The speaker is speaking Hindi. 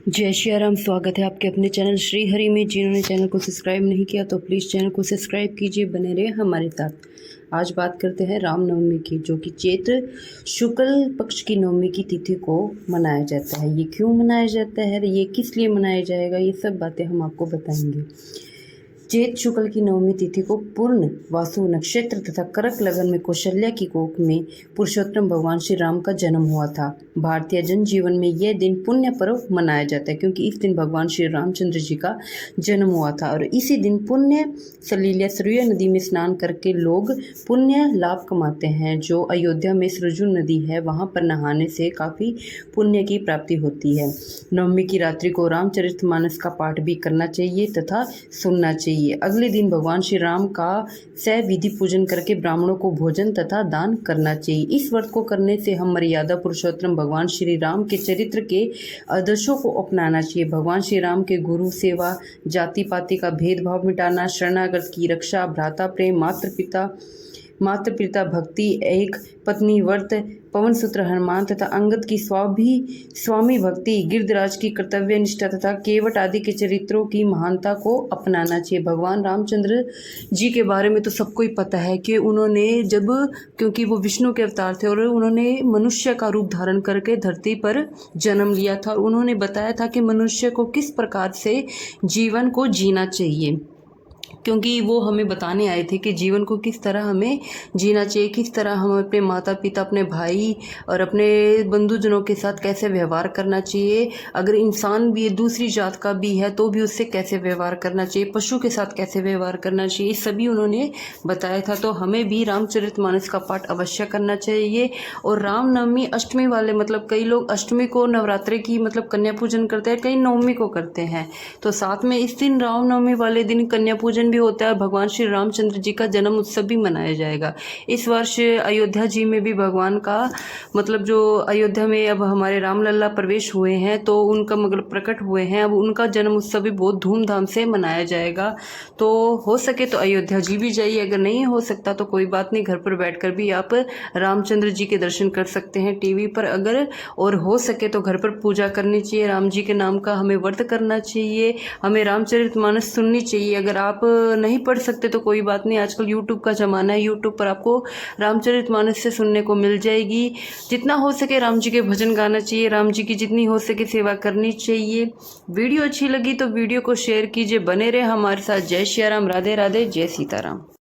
जय श्री राम। स्वागत है आपके अपने चैनल श्री हरि में। जिन्होंने चैनल को सब्सक्राइब नहीं किया तो प्लीज़ चैनल को सब्सक्राइब कीजिए, बने रहे हमारे साथ। आज बात करते हैं रामनवमी की, जो कि चैत्र शुक्ल पक्ष की नवमी की तिथि को मनाया जाता है। ये क्यों मनाया जाता है, ये किस लिए मनाया जाएगा, ये सब बातें हम आपको बताएंगे। चैत्र शुक्ल की नवमी तिथि को पूर्ण वासु नक्षत्र तथा करक लगन में कौशल्या की कोख में पुरुषोत्तम भगवान श्री राम का जन्म हुआ था। भारतीय जनजीवन में यह दिन पुण्य पर्व मनाया जाता है, क्योंकि इस दिन भगवान श्री रामचंद्र जी का जन्म हुआ था। और इसी दिन पुण्य सलीला सरयू नदी में स्नान करके लोग पुण्य लाभ कमाते हैं। जो अयोध्या में सरयू नदी है, वहाँ पर नहाने से काफ़ी पुण्य की प्राप्ति होती है। नवमी की रात्रि को रामचरितमानस का पाठ भी करना चाहिए तथा सुनना चाहिए। अगले दिन भगवान श्री राम का विधि पूजन करके ब्राह्मणों को भोजन तथा दान करना चाहिए। इस व्रत को करने से हम मर्यादा पुरुषोत्तम भगवान श्री राम के चरित्र के आदर्शों को अपनाना चाहिए। भगवान श्री राम के गुरु सेवा, जाति पाति का भेदभाव मिटाना, शरणागत की रक्षा, भ्राता प्रेम, मातृ पिता भक्ति, एक पत्नी व्रत, पवन सूत्र हनुमान तथा अंगद की स्वामी भक्ति, गिरधराज की कर्तव्य निष्ठा तथा केवट आदि के चरित्रों की महानता को अपनाना चाहिए। भगवान रामचंद्र जी के बारे में तो सबको ही पता है कि उन्होंने क्योंकि वो विष्णु के अवतार थे और उन्होंने मनुष्य का रूप धारण करके धरती पर जन्म लिया था। और उन्होंने बताया था कि मनुष्य को किस प्रकार से जीवन को जीना चाहिए, क्योंकि वो हमें बताने आए थे कि जीवन को किस तरह हमें जीना चाहिए, किस तरह हम अपने माता पिता, अपने भाई और अपने बंधुजनों के साथ कैसे व्यवहार करना चाहिए। अगर इंसान भी दूसरी जात का भी है तो भी उससे कैसे व्यवहार करना चाहिए, पशु के साथ कैसे व्यवहार करना चाहिए, सभी उन्होंने बताया था। तो हमें भी रामचरितमानस का पाठ अवश्य करना चाहिए। और रामनवमी अष्टमी वाले, मतलब कई लोग अष्टमी को नवरात्रि की मतलब कन्या पूजन करते हैं, कई नवमी को करते हैं। तो साथ में इस दिन रामनवमी वाले दिन कन्या पूजन भी होता है। भगवान श्री रामचंद्र जी का जन्म उत्सव भी मनाया जाएगा। इस वर्ष अयोध्या जी में भी भगवान का मतलब जो अयोध्या में अब हमारे रामलला प्रवेश हुए हैं तो उनका मतलब प्रकट हुए हैं, अब उनका जन्म उत्सव भी बहुत धूमधाम से मनाया जाएगा। तो हो सके तो अयोध्या जी भी जाइए, अगर नहीं हो सकता तो कोई बात नहीं, घर पर बैठकर भी आप रामचंद्र जी के दर्शन कर सकते हैं टीवी पर। अगर और हो सके तो घर पर पूजा करनी चाहिए, राम जी के नाम का हमें व्रत करना चाहिए, हमें रामचरितमानस सुननी चाहिए। अगर आप नहीं पढ़ सकते तो कोई बात नहीं, आजकल यूट्यूब का ज़माना है, यूट्यूब पर आपको रामचरितमानस से सुनने को मिल जाएगी। जितना हो सके राम जी के भजन गाना चाहिए, राम जी की जितनी हो सके सेवा करनी चाहिए। वीडियो अच्छी लगी तो वीडियो को शेयर कीजिए, बने रहे हमारे साथ। जय श्री राम, राधे राधे, जय सीताराम।